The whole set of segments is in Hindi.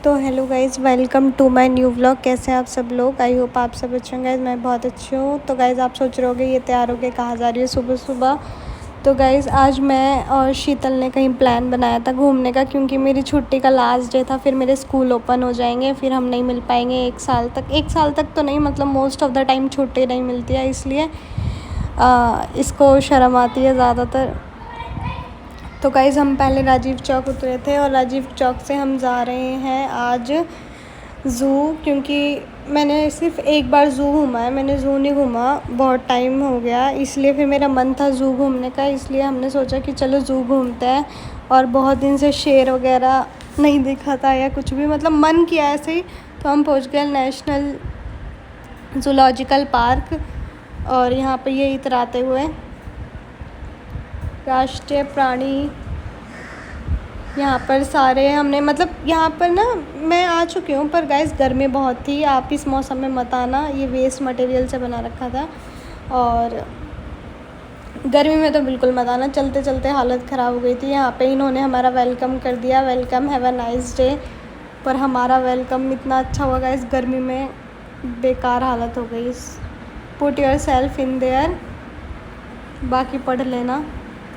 तो hello guys, welcome to my new vlog. कैसे हैं आप सब लोग? आई होप आप सब अच्छे होंगे। गाइज़ मैं बहुत अच्छी हूँ। तो गाइज़ आप सोच रहे होगे ये तैयार होके कहाँ जा रही है सुबह सुबह। तो गाइज़ आज मैं और शीतल ने कहीं प्लान बनाया था घूमने का, क्योंकि मेरी छुट्टी का लास्ट डे था। फिर मेरे स्कूल ओपन हो जाएंगे, फिर हम नहीं मिल पाएंगे 1 साल तक तो नहीं, मतलब मोस्ट ऑफ़ द टाइम छुट्टी नहीं मिलती है, इसलिए इसको शर्म आती है ज़्यादातर। तो गाइज़ हम पहले राजीव चौक उतरे थे और राजीव चौक से हम जा रहे हैं आज ज़ू, क्योंकि मैंने सिर्फ एक बार ज़ू घूमा है, मैंने ज़ू नहीं घूमा बहुत टाइम हो गया, इसलिए फिर मेरा मन था ज़ू घूमने का। इसलिए हमने सोचा कि चलो ज़ू घूमते हैं। और बहुत दिन से शेर वगैरह नहीं देखा था या कुछ भी, मतलब मन किया ऐसे ही। तो हम पहुंच गए नेशनल ज़ूलॉजिकल पार्क, और यहाँ पे ये इतराते हुए राष्ट्रीय प्राणी, यहाँ पर सारे हमने, मतलब यहाँ पर ना मैं आ चुकी हूँ, पर गाइस गर्मी बहुत थी। आप इस मौसम में मत आना, ये वेस्ट मटेरियल से बना रखा था और गर्मी में तो बिल्कुल मत आना। चलते चलते हालत ख़राब हो गई थी। यहाँ पे इन्होंने हमारा वेलकम कर दिया, welcome have a nice day, पर हमारा वेलकम इतना अच्छा हुआ गाइस, गर्मी में बेकार हालत हो गई। Put your self in their, बाकी पढ़ लेना।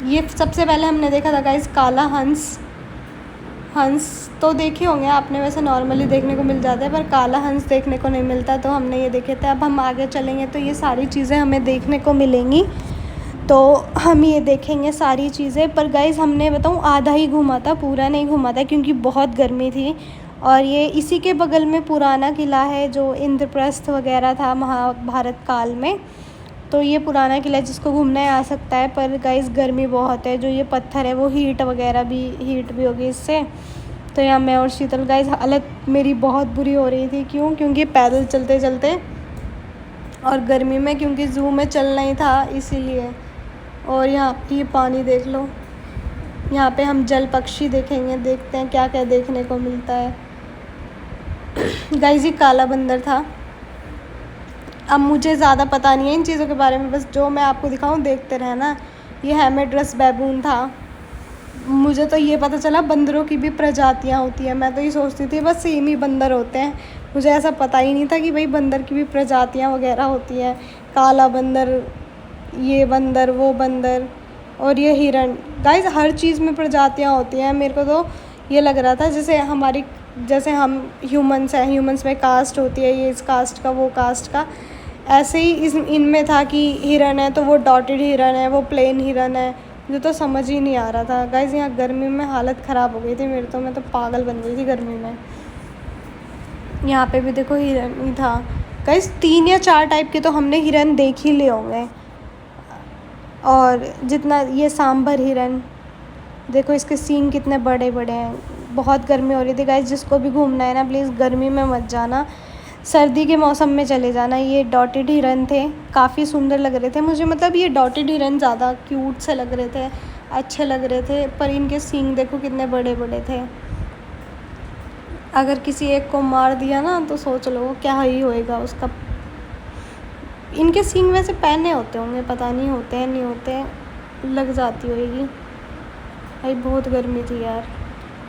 ये सबसे पहले हमने देखा था गाइस काला हंस। हंस तो देखे होंगे आपने, वैसे नॉर्मली देखने को मिल जाता है, पर काला हंस देखने को नहीं मिलता, तो हमने ये देखे थे। अब हम आगे चलेंगे तो ये सारी चीज़ें हमें देखने को मिलेंगी, तो हम ये देखेंगे सारी चीज़ें। पर गाइस हमने बताऊँ आधा ही घूमा था, पूरा नहीं घूमा था, क्योंकि बहुत गर्मी थी। और ये इसी के बगल में पुराना किला है जो इंद्रप्रस्थ वगैरह था महाभारत काल में, तो ये पुराना किला जिसको घूमने आ सकता है। पर गाइस गर्मी बहुत है, जो ये पत्थर है वो हीट भी होगी इससे। तो यहाँ मैं और शीतल, गाइस हालत मेरी बहुत बुरी हो रही थी। क्योंकि पैदल चलते चलते और गर्मी में, क्योंकि ज़ू में चलना ही था इसीलिए। और यहाँ ये पानी देख लो, यहाँ पे हम जल पक्षी देखेंगे, देखते हैं क्या क्या देखने को मिलता है। गाइस ये काला बंदर था। अब मुझे ज़्यादा पता नहीं है इन चीज़ों के बारे में, बस जो मैं आपको दिखाऊं देखते रहना। ये हेमेड्रस बैबून था। मुझे तो ये पता चला बंदरों की भी प्रजातियां होती हैं। मैं तो ये सोचती थी बस सेम ही बंदर होते हैं, मुझे ऐसा पता ही नहीं था कि भाई बंदर की भी प्रजातियां वगैरह होती हैं। काला बंदर, ये बंदर, वो बंदर, और ये हिरण। गाइस हर चीज़ में प्रजातियां होती हैं। मेरे को तो ये लग रहा था जैसे हम ह्यूमंस हैं, ह्यूमंस में कास्ट होती है, ये इस कास्ट का, वो कास्ट का, ऐसे ही इनमें था कि हिरन है तो वो डॉटेड हिरन है, वो प्लेन हिरन है। मुझे तो समझ ही नहीं आ रहा था गाइस। यहाँ गर्मी में हालत ख़राब हो गई थी मेरी, तो मैं तो पागल बन गई थी गर्मी में। यहाँ पे भी देखो हिरन ही था गाइस, 3 या 4 टाइप के तो हमने हिरन देख ही लिए होंगे। और जितना ये सांभर हिरन देखो, इसके सींग कितने बड़े बड़े हैं। बहुत गर्मी हो रही थी गाइस, जिसको भी घूमना है ना प्लीज़ गर्मी में मत जाना, सर्दी के मौसम में चले जाना। ये डॉटेड हिरन थे, काफ़ी सुंदर लग रहे थे मुझे, मतलब ये डॉटेड हिरन ज़्यादा क्यूट से लग रहे थे, अच्छे लग रहे थे। पर इनके सींग देखो कितने बड़े बड़े थे। अगर किसी एक को मार दिया ना तो सोच लो क्या ही होएगा उसका। इनके सींग वैसे पहने होते होंगे, पता नहीं होते हैं नहीं होते हैं, लग जाती होगी भाई। बहुत गर्मी थी यार।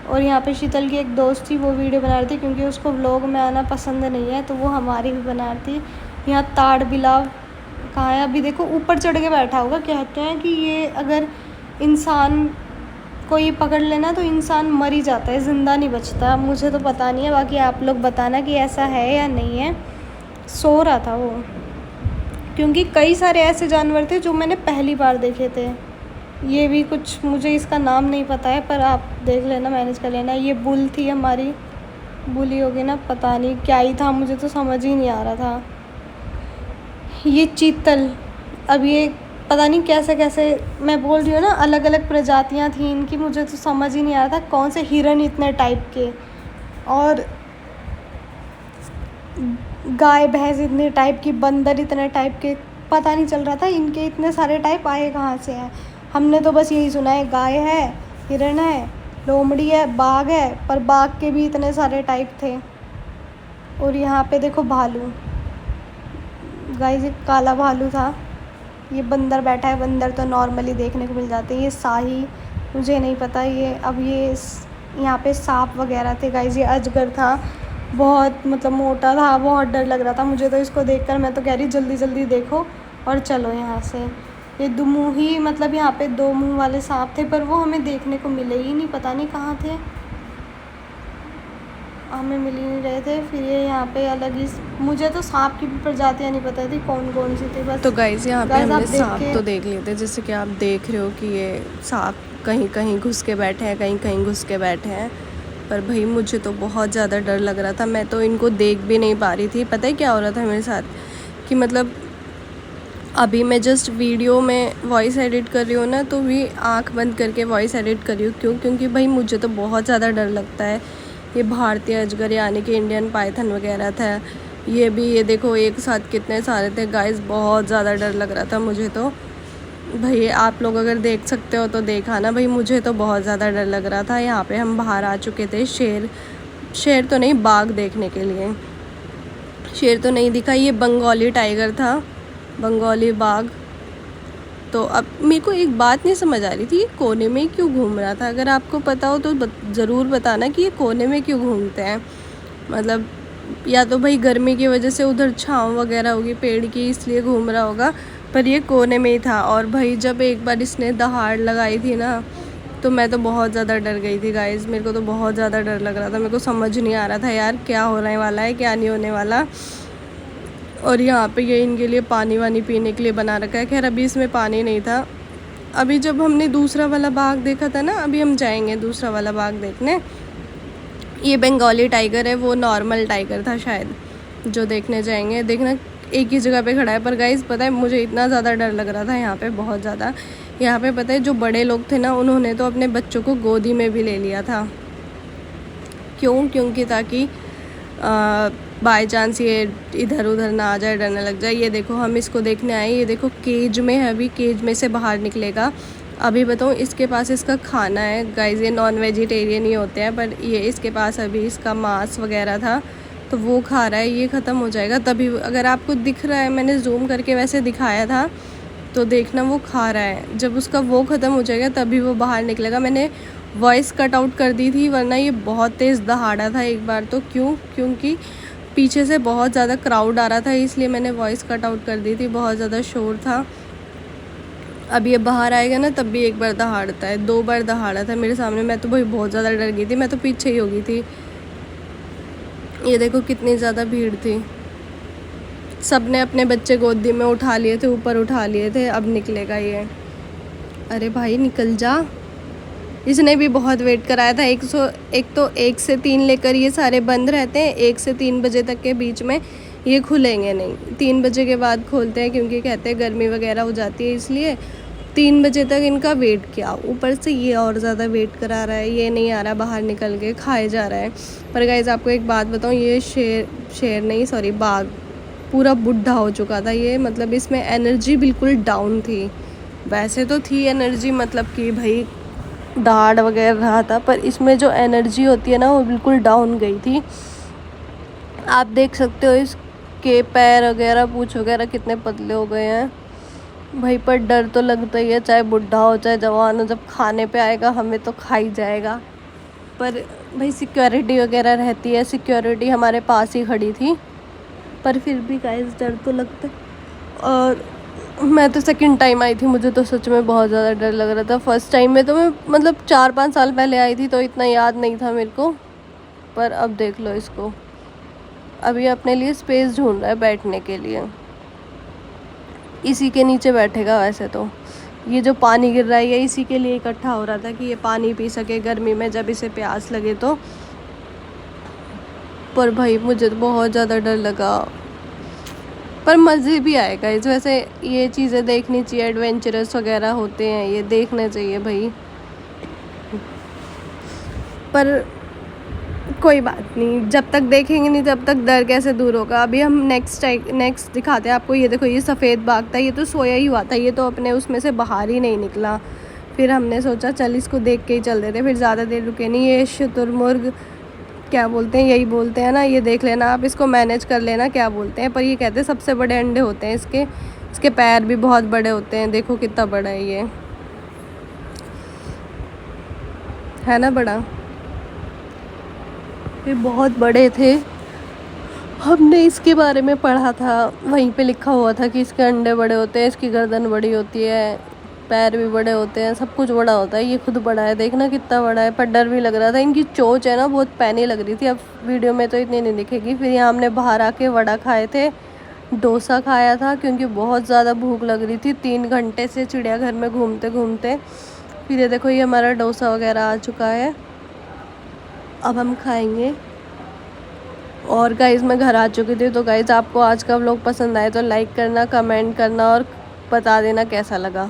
और यहाँ पे शीतल की एक दोस्त थी, वो वीडियो बना रही थी, क्योंकि उसको व्लॉग में आना पसंद नहीं है, तो वो हमारी भी बना रही थी। यहाँ ताड़ बिलाव कहाँ है? अभी देखो ऊपर चढ़ के बैठा होगा। कहते हैं कि ये अगर इंसान कोई पकड़ लेना तो इंसान मर ही जाता है, ज़िंदा नहीं बचता। मुझे तो पता नहीं है, बाकी आप लोग बताना कि ऐसा है या नहीं है। सो रहा था वो, क्योंकि कई सारे ऐसे जानवर थे जो मैंने पहली बार देखे थे। ये भी कुछ, मुझे इसका नाम नहीं पता है, पर आप देख लेना, मैनेज कर लेना। ये बुल थी हमारी, बुली होगी ना, पता नहीं क्या ही था, मुझे तो समझ ही नहीं आ रहा था। ये चीतल, अब ये पता नहीं कैसे कैसे, मैं बोल रही हूँ ना, अलग अलग प्रजातियाँ थी इनकी, मुझे तो समझ ही नहीं आ रहा था कौन से हिरन इतने टाइप के, और गाय भैंस इतने टाइप की, बंदर इतने टाइप के, पता नहीं चल रहा था इनके इतने सारे टाइप आए कहाँ से हैं। हमने तो बस यही सुना है, गाय है, हिरण है, लोमड़ी है, बाघ है, पर बाघ के भी इतने सारे टाइप थे। और यहाँ पे देखो भालू, गाइस एक काला भालू था। ये बंदर बैठा है, बंदर तो नॉर्मली देखने को मिल जाते हैं। ये शाही, मुझे नहीं पता ये, अब ये यहाँ पे सांप वगैरह थे गाइस। ये अजगर था, बहुत मतलब मोटा था, बहुत डर लग रहा था मुझे तो इसको देखकर। मैं तो कह रही जल्दी जल्दी देखो और चलो यहाँ से। ये दो मुँह ही मतलब यहाँ पे 2 मुँह वाले सांप थे, पर वो हमें देखने को मिले ही नहीं, पता नहीं कहाँ थे, हमें मिल ही नहीं रहे थे। फिर ये यहाँ पे अलग ही, मुझे तो सांप की भी प्रजातियाँ नहीं पता थी कौन कौन सी थी बस। तो गाइस यहाँ पे हमने सांप के तो देख लिए थे, जैसे कि आप देख रहे हो कि ये सांप कहीं कहीं घुस के बैठे हैं, कहीं कहीं घुस के बैठे हैं। पर भाई मुझे तो बहुत ज़्यादा डर लग रहा था, मैं तो इनको देख भी नहीं पा रही थी। पता है क्या हो रहा था मेरे साथ कि मतलब अभी मैं जस्ट वीडियो में वॉइस एडिट कर रही हूँ ना, तो भी आंख बंद करके वॉइस एडिट कर रही हूँ। क्यों? क्योंकि भाई मुझे तो बहुत ज़्यादा डर लगता है। ये भारतीय अजगर यानी कि इंडियन पाइथन वगैरह था, ये भी, ये देखो एक साथ कितने सारे थे गाइस। बहुत ज़्यादा डर लग रहा था मुझे तो। भाई आप लोग अगर देख सकते हो तो देखा ना, भाई मुझे तो बहुत ज़्यादा डर लग रहा था। यहाँ पे हम बाहर आ चुके थे शेर तो नहीं, बाघ देखने के लिए। शेर तो नहीं दिखा, ये बंगाली टाइगर था, बंगाली बाघ। तो अब मेरे को एक बात नहीं समझ आ रही थी, ये कोने में क्यों घूम रहा था? अगर आपको पता हो तो ज़रूर बताना कि ये कोने में क्यों घूमते हैं। मतलब या तो भाई गर्मी की वजह से उधर छाँव वगैरह होगी पेड़ की, इसलिए घूम रहा होगा, पर ये कोने में ही था। और भाई जब एक बार इसने दहाड़ लगाई थी ना, तो मैं तो बहुत ज़्यादा डर गई थी गाइज़। मेरे को तो बहुत ज़्यादा डर लग रहा था, मेरे को समझ नहीं आ रहा था यार क्या होने वाला है, क्या नहीं होने वाला। और यहाँ पे ये इनके लिए पानी वानी पीने के लिए बना रखा है। खैर अभी इसमें पानी नहीं था। अभी जब हमने दूसरा वाला बाघ देखा था ना, अभी हम जाएंगे दूसरा वाला बाघ देखने। ये बंगाली टाइगर है, वो नॉर्मल टाइगर था शायद जो देखने जाएंगे। देखना एक ही जगह पे खड़ा है। पर गाइस पता है मुझे इतना ज़्यादा डर लग रहा था यहाँ पे, बहुत ज़्यादा। यहाँ पे पता है जो बड़े लोग थे ना, उन्होंने तो अपने बच्चों को गोदी में भी ले लिया था। क्यों? क्योंकि ताकि बाय चांस ये इधर उधर ना आ जाए, डरने लग जाए। ये देखो हम इसको देखने आए, ये देखो केज में है, अभी केज में से बाहर निकलेगा। अभी बताऊँ, इसके पास इसका खाना है गाइस। ये नॉन वेजिटेरियन ही होते हैं, पर ये इसके पास अभी इसका मांस वगैरह था तो वो खा रहा है। ये ख़त्म हो जाएगा तभी, अगर आपको दिख रहा है, मैंने जूम करके वैसे दिखाया था तो देखना वो खा रहा है। जब उसका वो ख़त्म हो जाएगा तभी वो बाहर निकलेगा। मैंने वॉइस कट आउट कर दी थी, वरना ये बहुत तेज़ दहाड़ा था एक बार तो। क्यों? क्योंकि पीछे से बहुत ज़्यादा क्राउड आ रहा था, इसलिए मैंने वॉइस कट आउट कर दी थी, बहुत ज़्यादा शोर था। अब ये बाहर आएगा ना तब भी एक बार दहाड़ता है, 2 बार दहाड़ा था मेरे सामने। मैं तो भाई बहुत ज़्यादा डर गई थी, मैं तो पीछे ही हो गई थी। ये देखो कितनी ज़्यादा भीड़ थी, सब ने अपने बच्चे गोदी में उठा लिए थे, ऊपर उठा लिए थे। अब निकलेगा ये। अरे भाई निकल जा, इसने भी बहुत वेट कराया था। 1 से 3 लेकर ये सारे बंद रहते हैं, 1 से 3 बजे तक के बीच में ये खुलेंगे नहीं। 3 बजे के बाद खोलते हैं, क्योंकि कहते हैं गर्मी वगैरह हो जाती है, इसलिए 3 बजे तक इनका वेट किया। ऊपर से ये और ज़्यादा वेट करा रहा है, ये नहीं आ रहा बाहर निकल के, खाए जा रहा है। पर गाइस आपको एक बात बताऊँ, ये शेर नहीं सॉरी बाघ पूरा बुढ़ा हो चुका था ये। मतलब इसमें एनर्जी बिल्कुल डाउन थी। वैसे तो थी एनर्जी, मतलब कि भाई दाढ़ वगैरह रहा था, पर इसमें जो एनर्जी होती है ना वो बिल्कुल डाउन गई थी। आप देख सकते हो इसके पैर वगैरह, पूँछ वगैरह कितने पतले हो गए हैं भाई। पर डर तो लगता ही है, चाहे बुढ़ा हो चाहे जवान हो, जब खाने पे आएगा हमें तो खा ही जाएगा। पर भाई सिक्योरिटी वगैरह रहती है, सिक्योरिटी हमारे पास ही खड़ी थी, पर फिर भी गाइस डर तो लगता है। और मैं तो सेकंड टाइम आई थी, मुझे तो सच में बहुत ज़्यादा डर लग रहा था। फर्स्ट टाइम में तो मैं मतलब 4-5 साल पहले आई थी तो इतना याद नहीं था मेरे को। पर अब देख लो इसको, अभी अपने लिए स्पेस ढूंढ रहा है बैठने के लिए। इसी के नीचे बैठेगा वैसे तो। ये जो पानी गिर रहा है ये इसी के लिए इकट्ठा हो रहा था कि ये पानी पी सके गर्मी में जब इसे प्यास लगे तो। पर भाई मुझे तो बहुत ज़्यादा डर लगा, पर मज़े भी आएगा इस। वैसे ये चीज़ें देखनी चाहिए, एडवेंचरस वगैरह होते हैं ये, देखने चाहिए भाई। पर कोई बात नहीं, जब तक देखेंगे नहीं तब तक डर कैसे दूर होगा। अभी हम नेक्स्ट दिखाते हैं आपको। ये देखो ये सफ़ेद बाघ था, ये तो सोया ही हुआ था, ये तो अपने उसमें से बाहर ही नहीं निकला। फिर हमने सोचा चल इसको देख के ही चल देते, फिर ज़्यादा देर रुके नहीं। ये शुतुरमुर्ग क्या बोलते हैं, यही बोलते हैं ना, ये देख लेना आप, इसको मैनेज कर लेना क्या बोलते हैं। पर ये कहते हैं सबसे बड़े अंडे होते हैं इसके पैर भी बहुत बड़े होते हैं। देखो कितना बड़ा है ये, है ना बड़ा। ये बहुत बड़े थे, हमने इसके बारे में पढ़ा था, वहीं पे लिखा हुआ था कि इसके अंडे बड़े होते हैं, इसकी गर्दन बड़ी होती है, पैर भी बड़े होते हैं, सब कुछ बड़ा होता है। ये खुद बड़ा है, देखना कितना बड़ा है, पर डर भी लग रहा था। इनकी चोंच है ना बहुत पैनी लग रही थी, अब वीडियो में तो इतनी नहीं दिखेगी। फिर यहाँ हमने बाहर आके वड़ा खाए थे, डोसा खाया था, क्योंकि बहुत ज़्यादा भूख लग रही थी 3 घंटे से चिड़ियाघर में घूमते घूमते। फिर ये देखो, ये हमारा डोसा वगैरह आ चुका है, अब हम खाएंगे। और गाइज़ मैं घर आ चुकी थी। तो गाइज़ आपको आज का व्लॉग पसंद आए तो लाइक करना, कमेंट करना और बता देना कैसा लगा।